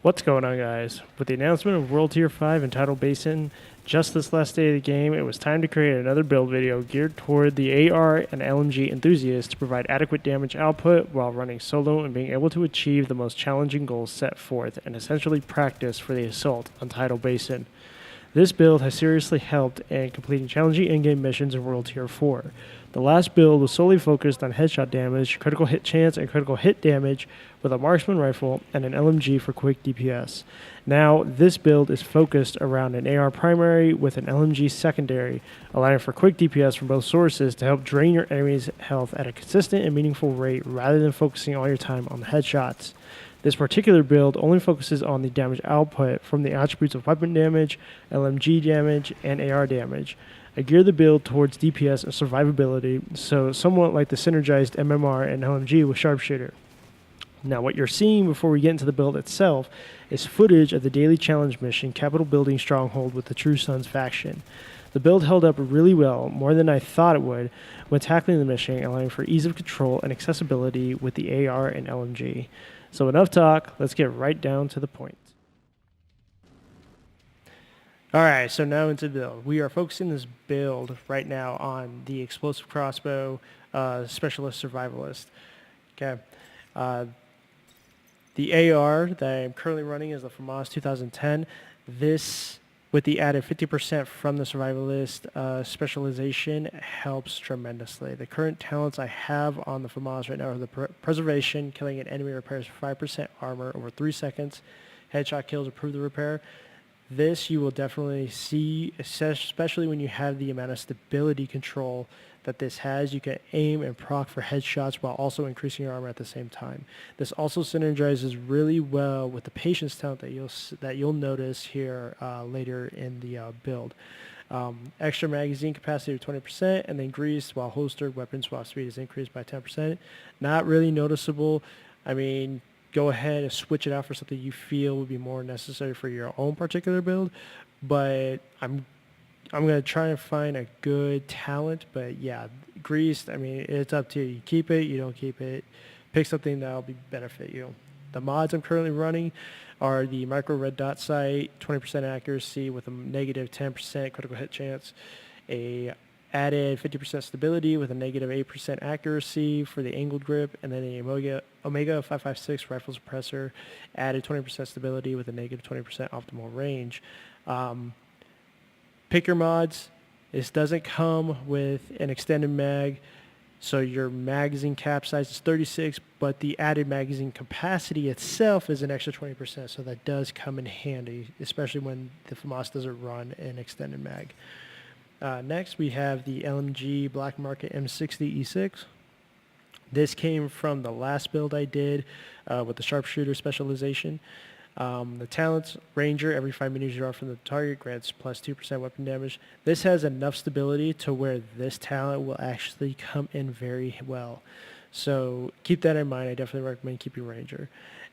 What's going on, guys? With the announcement of World Tier 5 and Tidal Basin just this last day of the game, it was time to create another build video geared toward the AR and LMG enthusiasts to provide adequate damage output while running solo and being able to achieve the most challenging goals set forth and essentially practice for the assault on Tidal Basin. This build has seriously helped in completing challenging in-game missions in World Tier 4. The last build was solely focused on headshot damage, critical hit chance, and critical hit damage with a marksman rifle and an LMG for quick DPS. Now, this build is focused around an AR primary with an LMG secondary, allowing for quick DPS from both sources to help drain your enemy's health at a consistent and meaningful rate rather than focusing all your time on the headshots. This particular build only focuses on the damage output from the attributes of weapon damage, LMG damage, and AR damage. I gear the build towards DPS and survivability, so somewhat like the synergized MMR and LMG with Sharpshooter. Now, what you're seeing before we get into the build itself is footage of the daily challenge mission, Capital Building Stronghold with the True Sons faction. The build held up really well, more than I thought it would, when tackling the mission, allowing for ease of control and accessibility with the AR and LMG. So enough talk, let's get right down to the point. Alright, so now into the build. We are focusing this build right now on the explosive crossbow specialist survivalist. Okay. The AR that I'm currently running is the FAMAS 2010. This, with the added 50% from the survivalist specialization, helps tremendously. The current talents I have on the FAMAS right now are the preservation, killing an enemy repairs 5% armor over 3 seconds. Headshot kills improve the repair. This you will definitely see, especially when you have the amount of stability control that this has. You can aim and proc for headshots while also increasing your armor at the same time. This also synergizes really well with the patience talent that you'll notice here later in the build. Extra magazine capacity of 20%, and then greased while holstered weapon swap speed is increased by 10%. Not really noticeable. I mean, go ahead and switch it out for something you feel would be more necessary for your own particular build, but I'm going to try and find a good talent. But yeah, greased, I mean, it's up to you. You keep it, you don't keep it. Pick something that'll benefit you. The mods I'm currently running are the micro red dot sight, 20% accuracy with a negative 10% critical hit chance, a added 50% stability with a negative 8% accuracy for the angled grip, and then the Omega 556 rifle suppressor, added 20% stability with a negative 20% optimal range. Pick your mods. This doesn't come with an extended mag, so your magazine cap size is 36, but the added magazine capacity itself is an extra 20%, so that does come in handy, especially when the FAMAS doesn't run an extended mag. Next, we have the LMG Black Market M60 E6. This came from the last build I did with the Sharpshooter specialization. The talents, Ranger, every 5 meters you are from the target grants plus 2% weapon damage. This has enough stability to where this talent will actually come in very well. So keep that in mind. I definitely recommend keeping Ranger.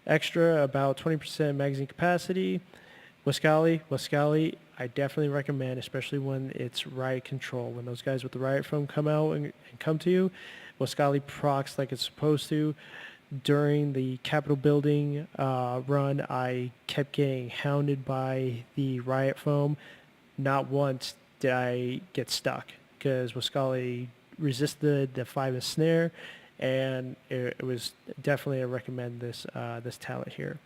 Extra, about 20% magazine capacity. Wascali, I definitely recommend, especially when it's riot control. When those guys with the riot foam come out and come to you, Wascali procs like it's supposed to. During the Capitol building run, I kept getting hounded by the riot foam. Not once did I get stuck because Wascali resisted the 5 snare, and it was definitely a recommend this talent here.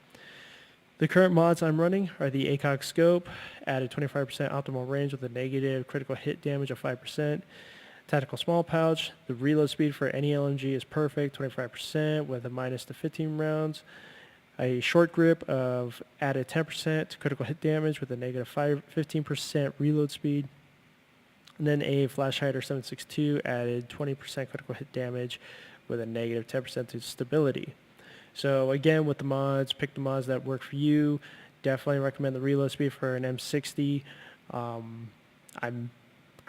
The current mods I'm running are the ACOG scope, added 25% optimal range with a negative critical hit damage of 5%. Tactical small pouch, the reload speed for any LMG is perfect, 25% with a minus to 15 rounds. A short grip of added 10% to critical hit damage with a negative 15% reload speed. And then a flash hider 762 added 20% critical hit damage with a negative 10% to stability. So again, with the mods, pick the mods that work for you. Definitely recommend the reload speed for an M60. I'm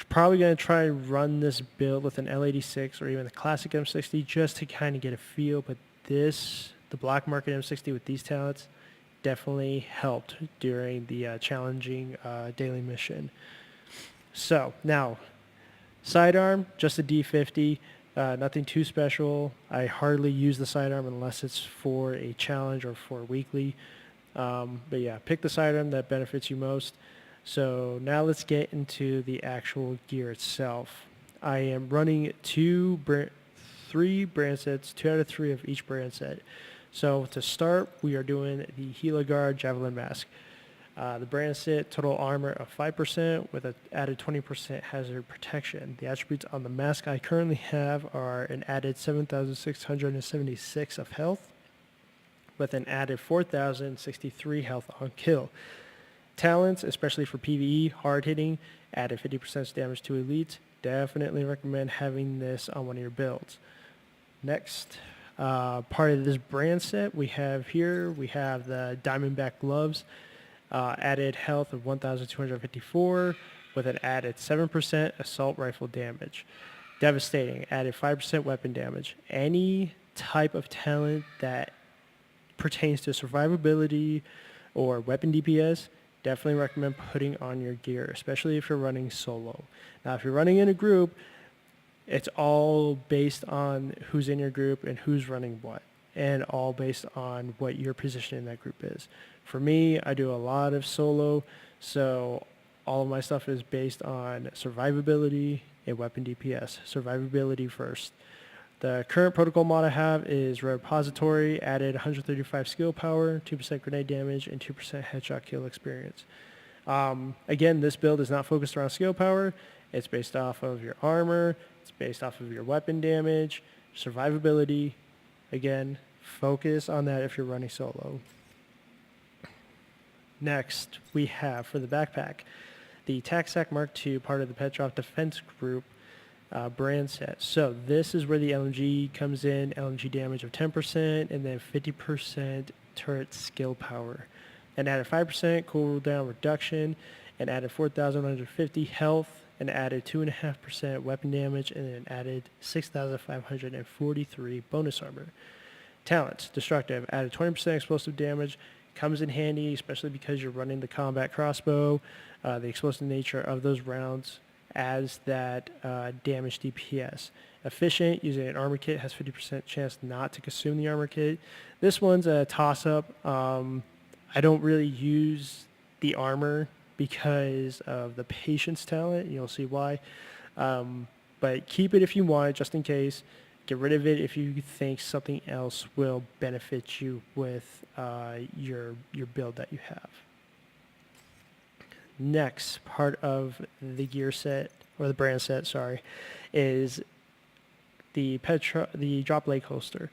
probably going to try and run this build with an L86 or even the classic M60 just to kind of get a feel. But the Black Market M60 with these talents definitely helped during the challenging daily mission. So now, Sidearm, just a D50. Nothing too special. I hardly use the sidearm unless it's for a challenge or for a weekly. But yeah, pick the sidearm that benefits you most. So now let's get into the actual gear itself. I am running three brand sets, 2 out of 3 of each brand set. So to start, we are doing the Heliguard Javelin Mask. The brand set total armor of 5% with an added 20% hazard protection. The attributes on the mask I currently have are an added 7,676 of health with an added 4,063 health on kill. Talents, especially for PvE, hard hitting, added 50% damage to elites. Definitely recommend having this on one of your builds. Next, part of this brand set we have the Diamondback gloves. Added health of 1,254 with an added 7% assault rifle damage. Devastating, added 5% weapon damage. Any type of talent that pertains to survivability or weapon DPS, definitely recommend putting on your gear, especially if you're running solo. Now, if you're running in a group, it's all based on who's in your group and who's running what, and all based on what your position in that group is. For me, I do a lot of solo, so all of my stuff is based on survivability and weapon DPS. Survivability first. The current protocol mod I have is Repository, added 135 skill power, 2% grenade damage, and 2% headshot kill experience. Again, this build is not focused around skill power. It's based off of your armor. It's based off of your weapon damage, survivability. Again, focus on that if you're running solo. Next, we have for the backpack, the TacSac Mark II, part of the Petrov Defense Group brand set. So this is where the LMG comes in, LMG damage of 10%, and then 50% turret skill power. And added 5% cooldown reduction, and added 4,150 health, and added 2.5% weapon damage, and then added 6,543 bonus armor. Talents, destructive, added 20% explosive damage, comes in handy, especially because you're running the combat crossbow. The explosive nature of those rounds adds that damage DPS. Efficient, using an armor kit has 50% chance not to consume the armor kit. This one's a toss-up. I don't really use the armor because of the patience talent. You'll see why. But keep it if you want, just in case. Get rid of it if you think something else will benefit you with your build that you have. Next part of the gear set, or the brand set, sorry, is the drop leg holster.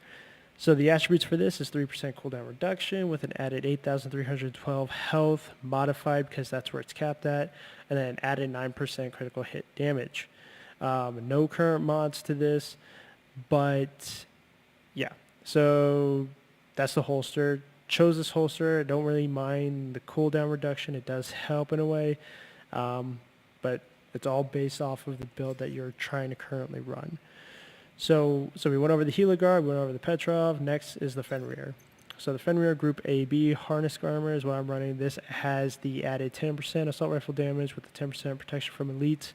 So the attributes for this is 3% cooldown reduction with an added 8,312 health, modified because that's where it's capped at, and then added 9% critical hit damage. No current mods to this. But yeah, so that's the holster. Chose this holster. I don't really mind the cooldown reduction. It does help in a way, but it's all based off of the build that you're trying to currently run. So we went over the Heliguard, we went over the Petrov. Next is the Fenrir. So the Fenrir Group AB harness armor is what I'm running. This has the added 10% assault rifle damage with the 10% protection from elites.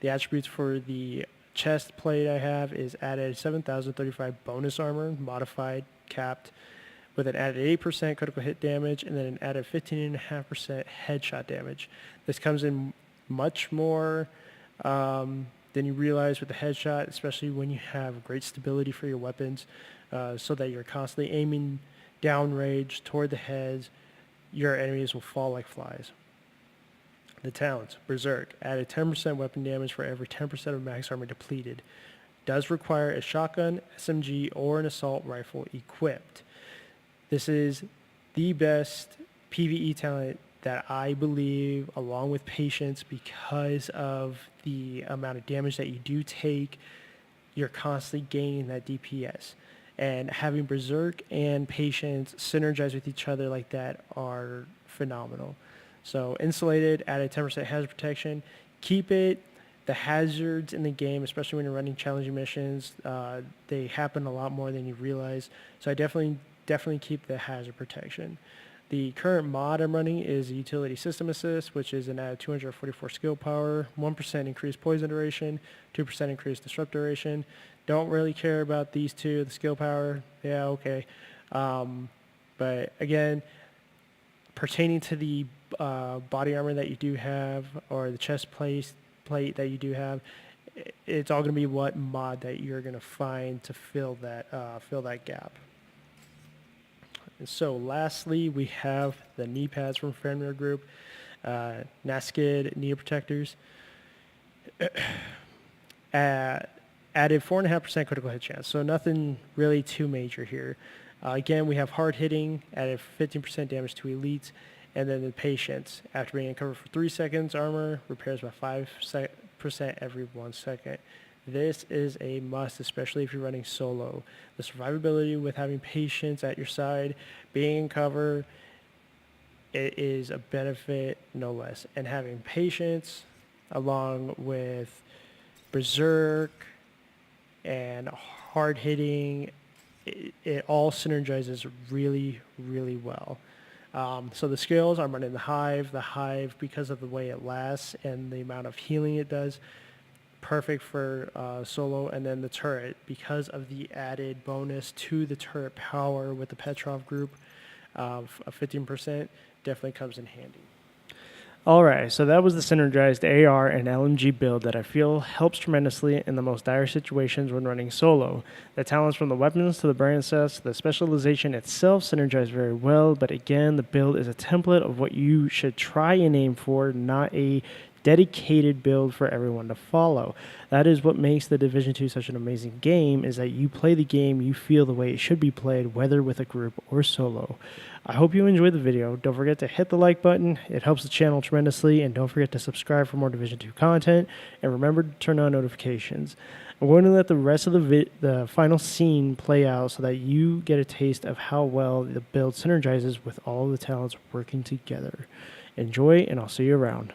The attributes for the chest plate I have is added 7,035 bonus armor, modified, capped, with an added 8% critical hit damage, and then an added 15.5% headshot damage. This comes in much more than you realize with the headshot, especially when you have great stability for your weapons, so that you're constantly aiming downrange toward the heads. Your enemies will fall like flies. The talents, Berserk, added 10% weapon damage for every 10% of max armor depleted. Does require a shotgun, SMG, or an assault rifle equipped. This is the best PvE talent that I believe, along with Patience, because of the amount of damage that you do take. You're constantly gaining that DPS. And having Berserk and Patience synergize with each other like that are phenomenal. So insulated, added 10% hazard protection. Keep it. The hazards in the game, especially when you're running challenging missions, they happen a lot more than you realize. So I definitely keep the hazard protection. The current mod I'm running is the Utility System Assist, which is an added 244 skill power, 1% increased poison duration, 2% increased disrupt duration. Don't really care about these two. The skill power, yeah, okay. But again, pertaining to the body armor that you do have, or the chest plate that you do have, it's all going to be what mod that you're going to find to fill that gap. And so lastly, we have the knee pads from Fenrir Group, Naskid knee protectors. Added 4.5% critical hit chance, so nothing really too major here. Again, we have hard hitting, added 15% damage to elites, and then the patience, after being in cover for 3 seconds, armor repairs by 5% every 1 second. This is a must, especially if you're running solo. The survivability with having patience at your side, being in cover, it is a benefit no less. And having patience along with berserk and hard hitting, it all synergizes really, really well. So the skills, I'm running the hive because of the way it lasts and the amount of healing it does, perfect for solo. And then the turret, because of the added bonus to the turret power with the Petrov group of 15%, definitely comes in handy. Alright, so that was the synergized AR and LMG build that I feel helps tremendously in the most dire situations when running solo. The talents from the weapons to the brand sets, the specialization itself synergize very well, but again, the build is a template of what you should try and aim for, not a dedicated build for everyone to follow. That is what makes the Division 2 such an amazing game, is that you play the game, you feel the way it should be played, whether with a group or solo. I hope you enjoyed the video. Don't forget to hit the like button. It helps the channel tremendously, and don't forget to subscribe for more Division 2 content, and remember to turn on notifications. I'm going to let the rest of the final scene play out so that you get a taste of how well the build synergizes with all the talents working together. Enjoy, and I'll see you around.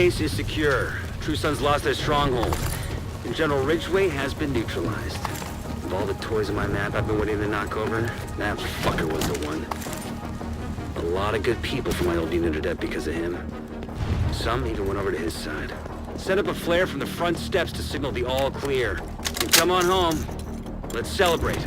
base is secure. True Sons lost their stronghold. And General Ridgway has been neutralized. Of all the toys on my map I've been waiting to knock over, that fucker was the one. A lot of good people from my old unit are dead because of him. Some even went over to his side. Set up a flare from the front steps to signal the all clear. And come on home. Let's celebrate.